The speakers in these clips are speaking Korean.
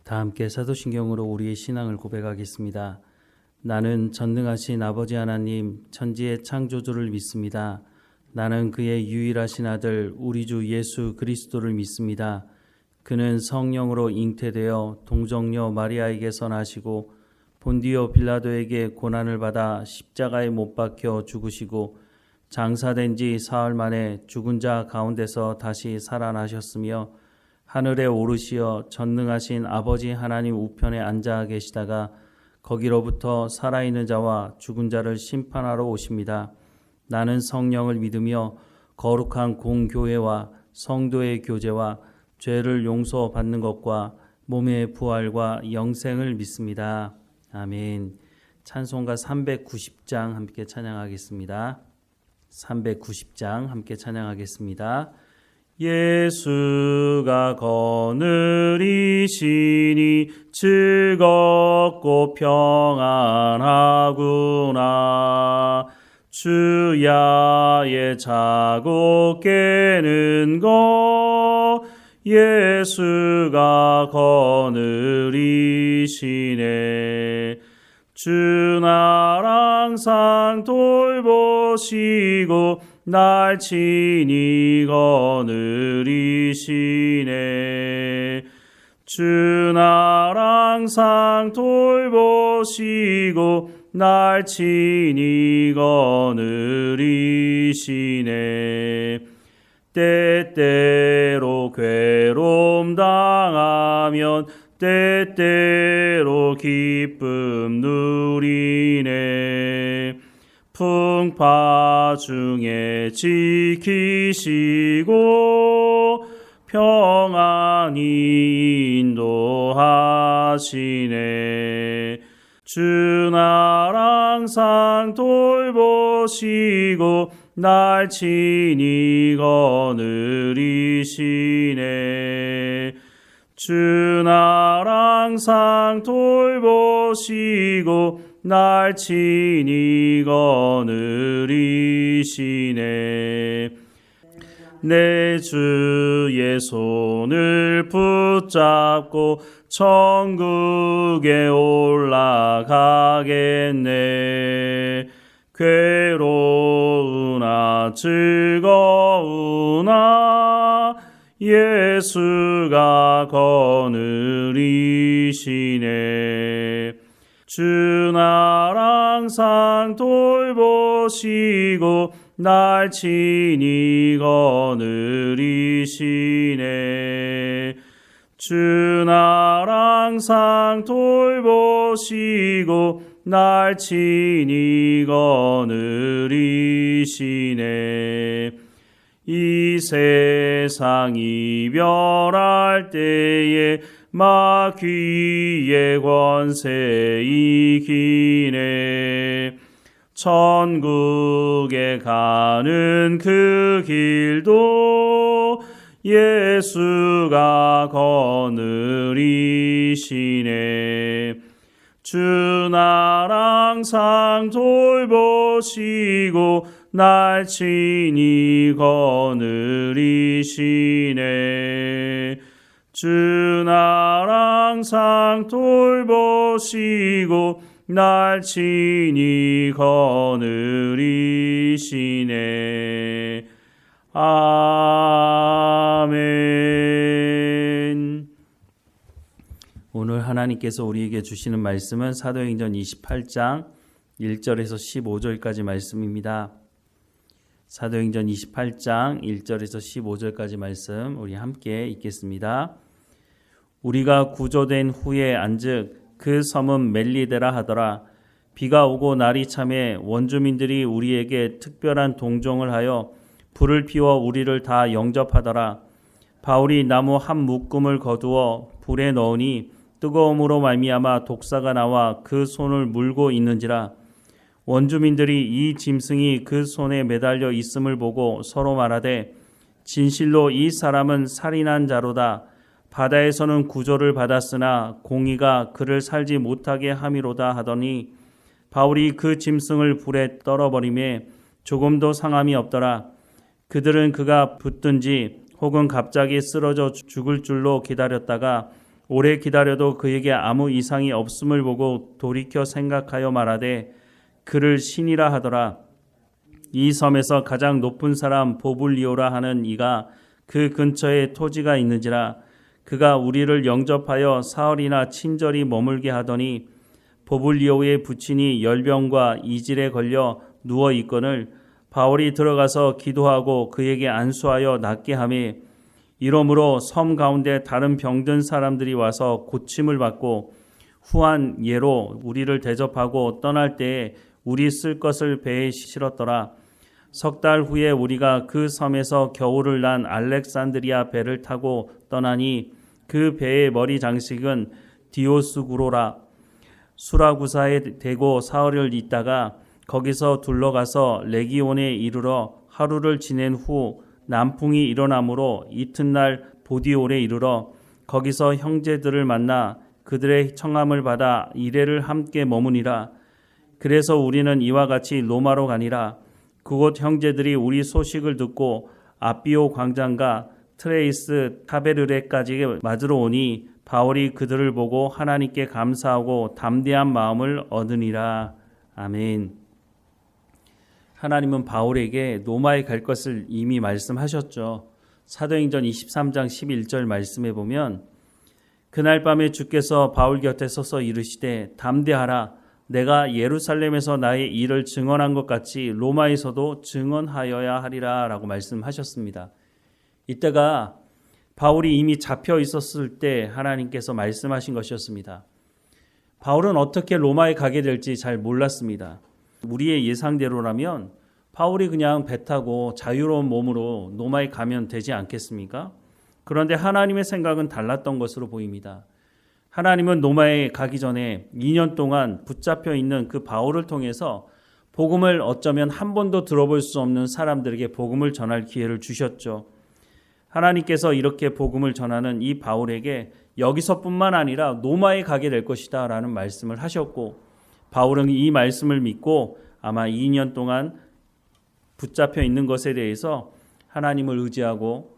다 함께 사도신경으로 우리의 신앙을 고백하겠습니다. 나는 전능하신 아버지 하나님 천지의 창조주를 믿습니다. 나는 그의 유일하신 아들 우리 주 예수 그리스도를 믿습니다. 그는 성령으로 잉태되어 동정녀 마리아에게서 나시고 본디오 빌라도에게 고난을 받아 십자가에 못 박혀 죽으시고 장사된 지 사흘 만에 죽은 자 가운데서 다시 살아나셨으며 하늘에 오르시어 전능하신 아버지 하나님 우편에 앉아 계시다가 거기로부터 살아있는 자와 죽은 자를 심판하러 오십니다. 나는 성령을 믿으며 거룩한 공교회와 성도의 교제와 죄를 용서받는 것과 몸의 부활과 영생을 믿습니다. 아멘. 찬송가 390장 함께 찬양하겠습니다. 390장 함께 찬양하겠습니다. 예수가 거느리시니 즐겁고 평안하구나. 주야의 자고 깨는 것 예수가 거느리시네. 주 날 항상 돌보시고 날 친히 거느리시네. 주 날 항상 돌보시고 날 친히 거느리시네. 때때로 괴로움 당하면 때때로 기쁨 누리네. 풍파 중에 지키시고 평안히 인도하시네. 주 날 항상 돌보시고 날 친히 거느리시네. 주 날 항상 돌보시고 날 친히 거느리시네. 내 주의 손을 붙잡고 천국에 올라가겠네. 괴로우나 즐거우나 예수가 거느리시네. 주 날 항상 돌보시고 날 친히 거느리시네. 주 날 항상 돌보시고 날 친히 거느리시네. 이 세상 이별할 때에 마귀의 권세 이기네. 천국에 가는 그 길도 예수가 거느리시네. 주 날 항상 돌보시고 날 친히 거느리시네. 주 날 항상 돌보시고 날 친히 거느리시네. 아멘. 오늘 하나님께서 우리에게 주시는 말씀은 사도행전 28장 1절에서 15절까지 말씀입니다. 사도행전 28장 1절에서 15절까지 말씀 우리 함께 읽겠습니다. 우리가 구조된 후에 안즉 그 섬은 멜리데라 하더라. 비가 오고 날이 참에 원주민들이 우리에게 특별한 동정을 하여 불을 피워 우리를 다 영접하더라. 바울이 나무 한 묶음을 거두어 불에 넣으니 뜨거움으로 말미암아 독사가 나와 그 손을 물고 있는지라. 원주민들이 이 짐승이 그 손에 매달려 있음을 보고 서로 말하되 진실로 이 사람은 살인한 자로다. 바다에서는 구조를 받았으나 공의가 그를 살지 못하게 함이로다 하더니 바울이 그 짐승을 불에 떨어버리매 조금도 상함이 없더라. 그들은 그가 붙든지 혹은 갑자기 쓰러져 죽을 줄로 기다렸다가 오래 기다려도 그에게 아무 이상이 없음을 보고 돌이켜 생각하여 말하되 그를 신이라 하더라. 이 섬에서 가장 높은 사람 보불리오라 하는 이가 그 근처에 토지가 있는지라. 그가 우리를 영접하여 사흘이나 친절히 머물게 하더니 보불리오의 부친이 열병과 이질에 걸려 누워 있거늘 바울이 들어가서 기도하고 그에게 안수하여 낫게 하매 이러므로 섬 가운데 다른 병든 사람들이 와서 고침을 받고 후한 예로 우리를 대접하고 떠날 때에 우리 쓸 것을 배에 실었더라. 석 달 후에 우리가 그 섬에서 겨울을 난 알렉산드리아 배를 타고 떠나니 그 배의 머리 장식은 디오스구로라. 수라구사에 대고 사흘을 있다가 거기서 둘러가서 레기온에 이르러 하루를 지낸 후 남풍이 일어나므로 이튿날 보디올에 이르러 거기서 형제들을 만나 그들의 청함을 받아 이레를 함께 머무니라. 그래서 우리는 이와 같이 로마로 가니라. 그곳 형제들이 우리 소식을 듣고 아비오 광장과 트레이스 타베르레까지 맞으러 오니 바울이 그들을 보고 하나님께 감사하고 담대한 마음을 얻으니라. 아멘. 하나님은 바울에게 로마에 갈 것을 이미 말씀하셨죠. 사도행전 23장 11절 말씀에 보면 그날 밤에 주께서 바울 곁에 서서 이르시되 담대하라. 내가 예루살렘에서 나의 일을 증언한 것 같이 로마에서도 증언하여야 하리라 라고 말씀하셨습니다. 이때가 바울이 이미 잡혀 있었을 때 하나님께서 말씀하신 것이었습니다. 바울은 어떻게 로마에 가게 될지 잘 몰랐습니다. 우리의 예상대로라면 바울이 그냥 배 타고 자유로운 몸으로 로마에 가면 되지 않겠습니까? 그런데 하나님의 생각은 달랐던 것으로 보입니다. 하나님은 로마에 가기 전에 2년 동안 붙잡혀 있는 그 바울을 통해서 복음을 어쩌면 한 번도 들어볼 수 없는 사람들에게 복음을 전할 기회를 주셨죠. 하나님께서 이렇게 복음을 전하는 이 바울에게 여기서뿐만 아니라 로마에 가게 될 것이다 라는 말씀을 하셨고 바울은 이 말씀을 믿고 아마 2년 동안 붙잡혀 있는 것에 대해서 하나님을 의지하고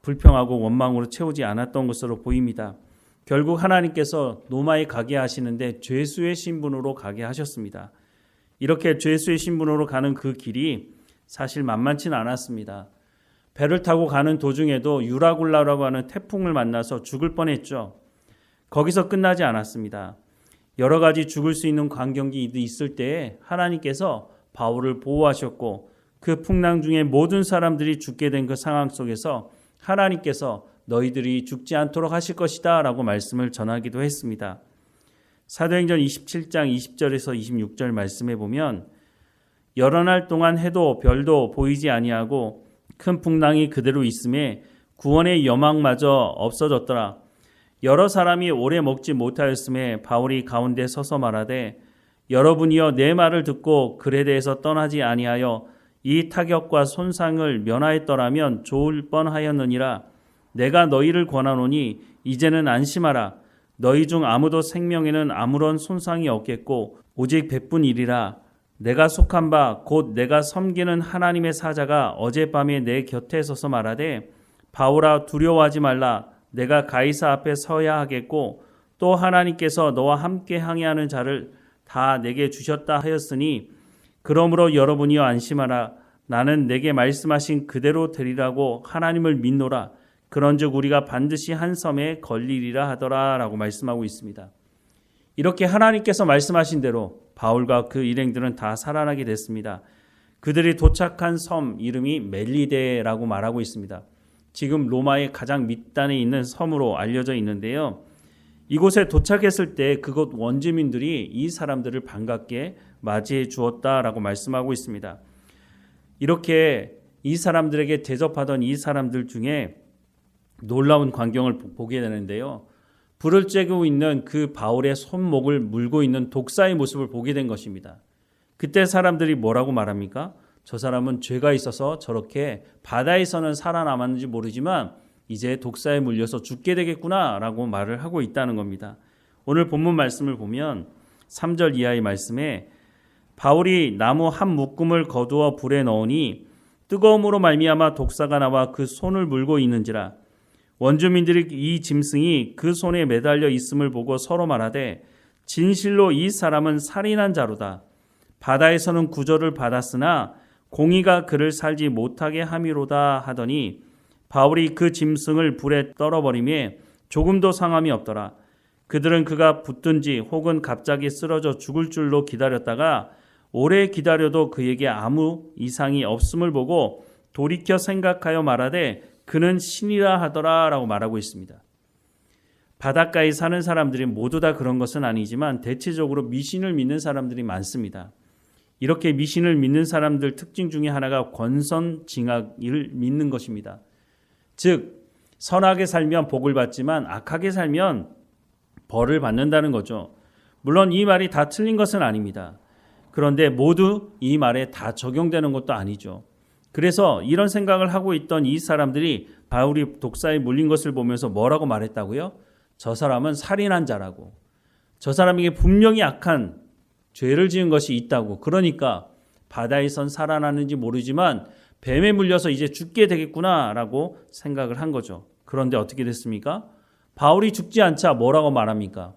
불평하고 원망으로 채우지 않았던 것으로 보입니다. 결국 하나님께서 로마에 가게 하시는데 죄수의 신분으로 가게 하셨습니다. 이렇게 죄수의 신분으로 가는 그 길이 사실 만만치는 않았습니다. 배를 타고 가는 도중에도 유라굴라라고 하는 태풍을 만나서 죽을 뻔했죠. 거기서 끝나지 않았습니다. 여러 가지 죽을 수 있는 광경이 있을 때에 하나님께서 바울을 보호하셨고 그 풍랑 중에 모든 사람들이 죽게 된 그 상황 속에서 하나님께서 너희들이 죽지 않도록 하실 것이다 라고 말씀을 전하기도 했습니다. 사도행전 27장 20절에서 26절 말씀에 보면 여러 날 동안 해도 별도 보이지 아니하고 큰 풍랑이 그대로 있음에 구원의 여망마저 없어졌더라. 여러 사람이 오래 먹지 못하였음에 바울이 가운데 서서 말하되 여러분이여 내 말을 듣고 글에 대해서 떠나지 아니하여 이 타격과 손상을 면하였더라면 좋을 뻔하였느니라. 내가 너희를 권하노니 이제는 안심하라. 너희 중 아무도 생명에는 아무런 손상이 없겠고 오직 백분이리라. 내가 속한 바 곧 내가 섬기는 하나님의 사자가 어젯밤에 내 곁에 서서 말하되 바울아 두려워하지 말라. 내가 가이사 앞에 서야 하겠고 또 하나님께서 너와 함께 항해하는 자를 다 내게 주셨다 하였으니 그러므로 여러분이여 안심하라. 나는 내게 말씀하신 그대로 되리라고 하나님을 믿노라. 그런즉 우리가 반드시 한 섬에 걸리리라 하더라 라고 말씀하고 있습니다. 이렇게 하나님께서 말씀하신 대로 바울과 그 일행들은 다 살아나게 됐습니다. 그들이 도착한 섬 이름이 멜리데라고 말하고 있습니다. 지금 로마의 가장 밑단에 있는 섬으로 알려져 있는데요. 이곳에 도착했을 때 그곳 원주민들이 이 사람들을 반갑게 맞이해 주었다라고 말씀하고 있습니다. 이렇게 이 사람들에게 대접하던 이 사람들 중에 놀라운 광경을 보게 되는데요. 불을 쬐고 있는 그 바울의 손목을 물고 있는 독사의 모습을 보게 된 것입니다. 그때 사람들이 뭐라고 말합니까? 저 사람은 죄가 있어서 저렇게 바다에서는 살아남았는지 모르지만 이제 독사에 물려서 죽게 되겠구나 라고 말을 하고 있다는 겁니다. 오늘 본문 말씀을 보면 3절 이하의 말씀에 바울이 나무 한 묶음을 거두어 불에 넣으니 뜨거움으로 말미암아 독사가 나와 그 손을 물고 있는지라. 원주민들이 이 짐승이 그 손에 매달려 있음을 보고 서로 말하되 진실로 이 사람은 살인한 자로다. 바다에서는 구조를 받았으나 공의가 그를 살지 못하게 함이로다 하더니 바울이 그 짐승을 불에 떨어버리며 조금도 상함이 없더라. 그들은 그가 붙든지 혹은 갑자기 쓰러져 죽을 줄로 기다렸다가 오래 기다려도 그에게 아무 이상이 없음을 보고 돌이켜 생각하여 말하되 그는 신이라 하더라 라고 말하고 있습니다. 바닷가에 사는 사람들이 모두 다 그런 것은 아니지만 대체적으로 미신을 믿는 사람들이 많습니다. 이렇게 미신을 믿는 사람들 특징 중에 하나가 권선징악을 믿는 것입니다. 즉 선하게 살면 복을 받지만 악하게 살면 벌을 받는다는 거죠. 물론 이 말이 다 틀린 것은 아닙니다. 그런데 모두 이 말에 다 적용되는 것도 아니죠. 그래서 이런 생각을 하고 있던 이 사람들이 바울이 독사에 물린 것을 보면서 뭐라고 말했다고요? 저 사람은 살인한 자라고. 저 사람에게 분명히 악한 죄를 지은 것이 있다고. 그러니까 바다에선 살아나는지 모르지만 뱀에 물려서 이제 죽게 되겠구나라고 생각을 한 거죠. 그런데 어떻게 됐습니까? 바울이 죽지 않자 뭐라고 말합니까?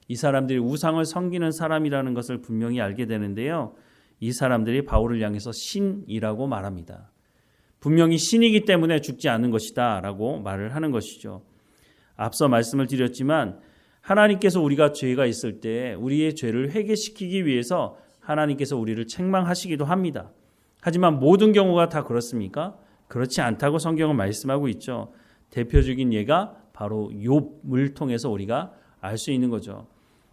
이 사람들이 우상을 섬기는 사람이라는 것을 분명히 알게 되는데요. 이 사람들이 바울을 향해서 신이라고 말합니다. 분명히 신이기 때문에 죽지 않는 것이다 라고 말을 하는 것이죠. 앞서 말씀을 드렸지만 하나님께서 우리가 죄가 있을 때 우리의 죄를 회개시키기 위해서 하나님께서 우리를 책망하시기도 합니다. 하지만 모든 경우가 다 그렇습니까? 그렇지 않다고 성경은 말씀하고 있죠. 대표적인 예가 바로 욥을 통해서 우리가 알 수 있는 거죠.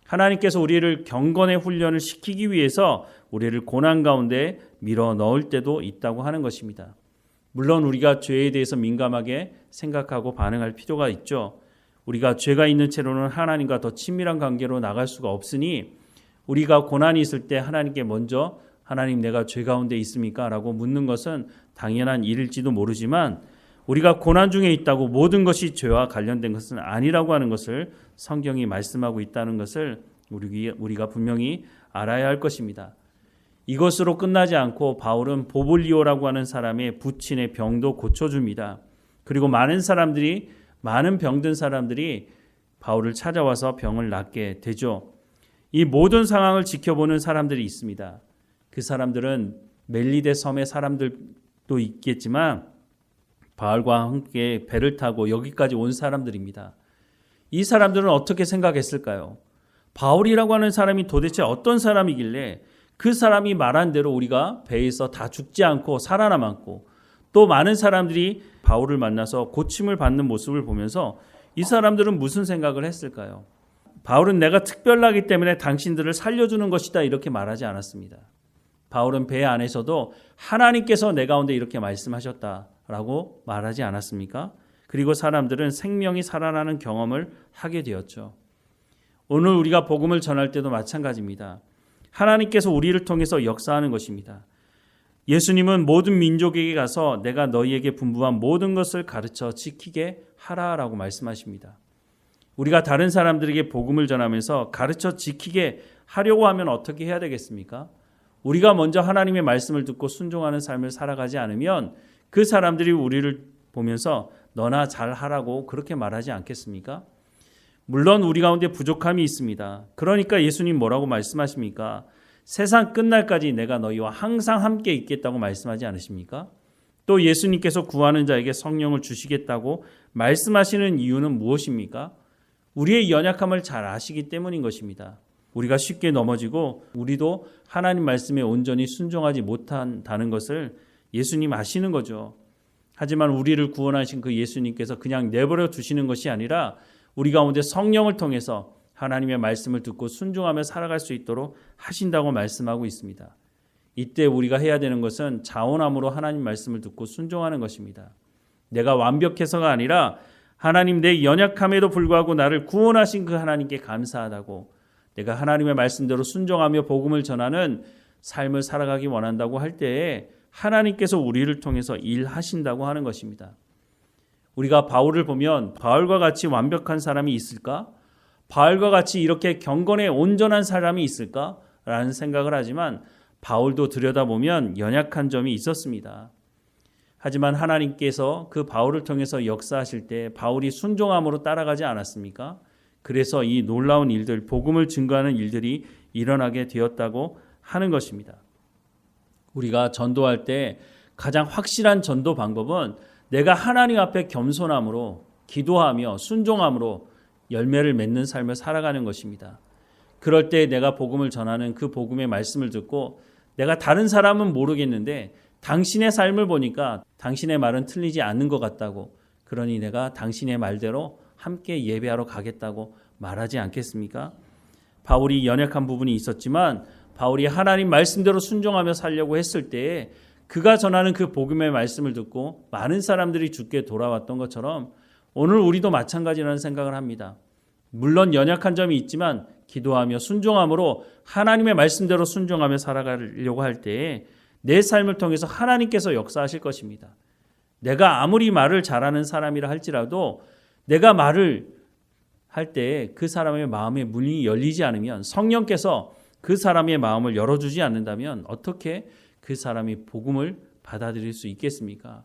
하나님께서 우리를 경건의 훈련을 시키기 위해서 우리를 고난 가운데 밀어 넣을 때도 있다고 하는 것입니다. 물론 우리가 죄에 대해서 민감하게 생각하고 반응할 필요가 있죠. 우리가 죄가 있는 채로는 하나님과 더 친밀한 관계로 나갈 수가 없으니 우리가 고난이 있을 때 하나님께 먼저 하나님 내가 죄 가운데 있습니까? 라고 묻는 것은 당연한 일일지도 모르지만 우리가 고난 중에 있다고 모든 것이 죄와 관련된 것은 아니라고 하는 것을 성경이 말씀하고 있다는 것을 우리가 분명히 알아야 할 것입니다. 이것으로 끝나지 않고 바울은 보블리오라고 하는 사람의 부친의 병도 고쳐줍니다. 그리고 많은 병든 사람들이 바울을 찾아와서 병을 낫게 되죠. 이 모든 상황을 지켜보는 사람들이 있습니다. 그 사람들은 멜리데 섬의 사람들도 있겠지만 바울과 함께 배를 타고 여기까지 온 사람들입니다. 이 사람들은 어떻게 생각했을까요? 바울이라고 하는 사람이 도대체 어떤 사람이길래 그 사람이 말한 대로 우리가 배에서 다 죽지 않고 살아남았고 또 많은 사람들이 바울을 만나서 고침을 받는 모습을 보면서 이 사람들은 무슨 생각을 했을까요? 바울은 내가 특별하기 때문에 당신들을 살려주는 것이다 이렇게 말하지 않았습니다. 바울은 배 안에서도 하나님께서 내 가운데 이렇게 말씀하셨다라고 말하지 않았습니까? 그리고 사람들은 생명이 살아나는 경험을 하게 되었죠. 오늘 우리가 복음을 전할 때도 마찬가지입니다. 하나님께서 우리를 통해서 역사하는 것입니다. 예수님은 모든 민족에게 가서 내가 너희에게 분부한 모든 것을 가르쳐 지키게 하라라고 말씀하십니다. 우리가 다른 사람들에게 복음을 전하면서 가르쳐 지키게 하려고 하면 어떻게 해야 되겠습니까? 우리가 먼저 하나님의 말씀을 듣고 순종하는 삶을 살아가지 않으면 그 사람들이 우리를 보면서 너나 잘하라고 그렇게 말하지 않겠습니까? 물론 우리 가운데 부족함이 있습니다. 그러니까 예수님 뭐라고 말씀하십니까? 세상 끝날까지 내가 너희와 항상 함께 있겠다고 말씀하지 않으십니까? 또 예수님께서 구하는 자에게 성령을 주시겠다고 말씀하시는 이유는 무엇입니까? 우리의 연약함을 잘 아시기 때문인 것입니다. 우리가 쉽게 넘어지고 우리도 하나님 말씀에 온전히 순종하지 못한다는 것을 예수님 아시는 거죠. 하지만 우리를 구원하신 그 예수님께서 그냥 내버려 두시는 것이 아니라 우리 가운데 성령을 통해서 하나님의 말씀을 듣고 순종하며 살아갈 수 있도록 하신다고 말씀하고 있습니다. 이때 우리가 해야 되는 것은 자원함으로 하나님 말씀을 듣고 순종하는 것입니다. 내가 완벽해서가 아니라 하나님 내 연약함에도 불구하고 나를 구원하신 그 하나님께 감사하다고 내가 하나님의 말씀대로 순종하며 복음을 전하는 삶을 살아가기 원한다고 할 때에 하나님께서 우리를 통해서 일하신다고 하는 것입니다. 우리가 바울을 보면 바울과 같이 완벽한 사람이 있을까? 바울과 같이 이렇게 경건에 온전한 사람이 있을까? 라는 생각을 하지만 바울도 들여다보면 연약한 점이 있었습니다. 하지만 하나님께서 그 바울을 통해서 역사하실 때 바울이 순종함으로 따라가지 않았습니까? 그래서 이 놀라운 일들, 복음을 증거하는 일들이 일어나게 되었다고 하는 것입니다. 우리가 전도할 때 가장 확실한 전도 방법은 내가 하나님 앞에 겸손함으로 기도하며 순종함으로 열매를 맺는 삶을 살아가는 것입니다. 그럴 때 내가 복음을 전하는 그 복음의 말씀을 듣고 내가 다른 사람은 모르겠는데 당신의 삶을 보니까 당신의 말은 틀리지 않는 것 같다고, 그러니 내가 당신의 말대로 함께 예배하러 가겠다고 말하지 않겠습니까? 바울이 연약한 부분이 있었지만 바울이 하나님 말씀대로 순종하며 살려고 했을 때에 그가 전하는 그 복음의 말씀을 듣고 많은 사람들이 주께 돌아왔던 것처럼 오늘 우리도 마찬가지라는 생각을 합니다. 물론 연약한 점이 있지만 기도하며 순종함으로 하나님의 말씀대로 순종하며 살아가려고 할 때에 내 삶을 통해서 하나님께서 역사하실 것입니다. 내가 아무리 말을 잘하는 사람이라 할지라도 내가 말을 할 때 그 사람의 마음의 문이 열리지 않으면, 성령께서 그 사람의 마음을 열어주지 않는다면 어떻게 그 사람이 복음을 받아들일 수 있겠습니까?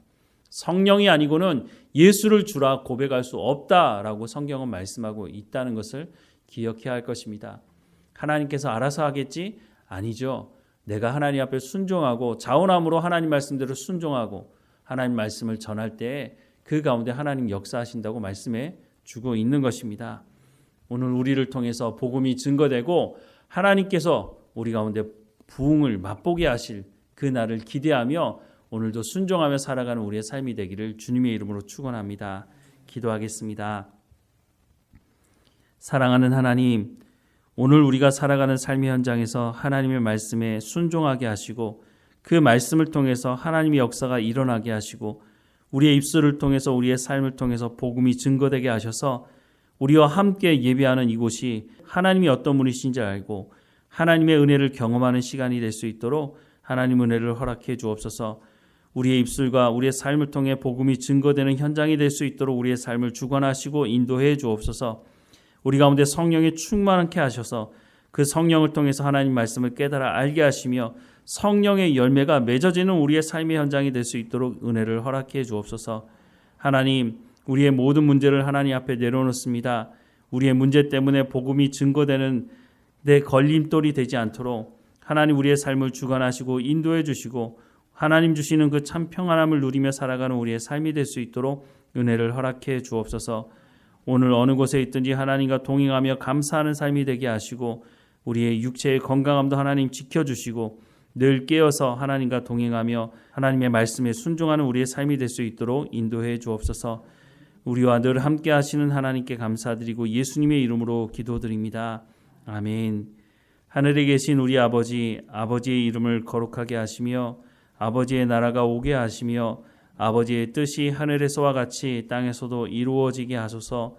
성령이 아니고는 예수를 주라 고백할 수 없다라고 성경은 말씀하고 있다는 것을 기억해야 할 것입니다. 하나님께서 알아서 하겠지? 아니죠. 내가 하나님 앞에 순종하고 자원함으로 하나님 말씀대로 순종하고 하나님 말씀을 전할 때 그 가운데 하나님 역사하신다고 말씀해 주고 있는 것입니다. 오늘 우리를 통해서 복음이 증거되고 하나님께서 우리 가운데 부흥을 맛보게 하실 그 날을 기대하며 오늘도 순종하며 살아가는 우리의 삶이 되기를 주님의 이름으로 축원합니다. 기도하겠습니다. 사랑하는 하나님, 오늘 우리가 살아가는 삶의 현장에서 하나님의 말씀에 순종하게 하시고 그 말씀을 통해서 하나님의 역사가 일어나게 하시고 우리의 입술을 통해서 우리의 삶을 통해서 복음이 증거되게 하셔서 우리와 함께 예배하는 이곳이 하나님이 어떤 분이신지 알고 하나님의 은혜를 경험하는 시간이 될 수 있도록 하나님 은혜를 허락해 주옵소서. 우리의 입술과 우리의 삶을 통해 복음이 증거되는 현장이 될 수 있도록 우리의 삶을 주관하시고 인도해 주옵소서. 우리 가운데 성령이 충만하게 하셔서 그 성령을 통해서 하나님 말씀을 깨달아 알게 하시며 성령의 열매가 맺어지는 우리의 삶의 현장이 될 수 있도록 은혜를 허락해 주옵소서. 하나님, 우리의 모든 문제를 하나님 앞에 내려놓습니다. 우리의 문제 때문에 복음이 증거되는 내 걸림돌이 되지 않도록 하나님 우리의 삶을 주관하시고 인도해 주시고 하나님 주시는 그 참 평안함을 누리며 살아가는 우리의 삶이 될 수 있도록 은혜를 허락해 주옵소서. 오늘 어느 곳에 있든지 하나님과 동행하며 감사하는 삶이 되게 하시고 우리의 육체의 건강함도 하나님 지켜주시고 늘 깨어서 하나님과 동행하며 하나님의 말씀에 순종하는 우리의 삶이 될 수 있도록 인도해 주옵소서. 우리와 늘 함께 하시는 하나님께 감사드리고 예수님의 이름으로 기도드립니다. 아멘. 하늘에 계신 우리 아버지, 아버지의 이름을 거룩하게 하시며 아버지의 나라가 오게 하시며 아버지의 뜻이 하늘에서와 같이 땅에서도 이루어지게 하소서.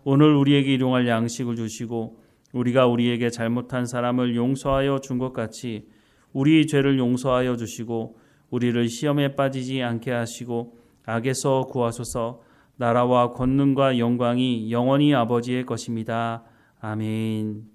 오늘 우리에게 일용할 양식을 주시고 우리가 우리에게 잘못한 사람을 용서하여 준 것 같이 우리 죄를 용서하여 주시고 우리를 시험에 빠지지 않게 하시고 악에서 구하소서. 나라와 권능과 영광이 영원히 아버지의 것입니다. 아멘.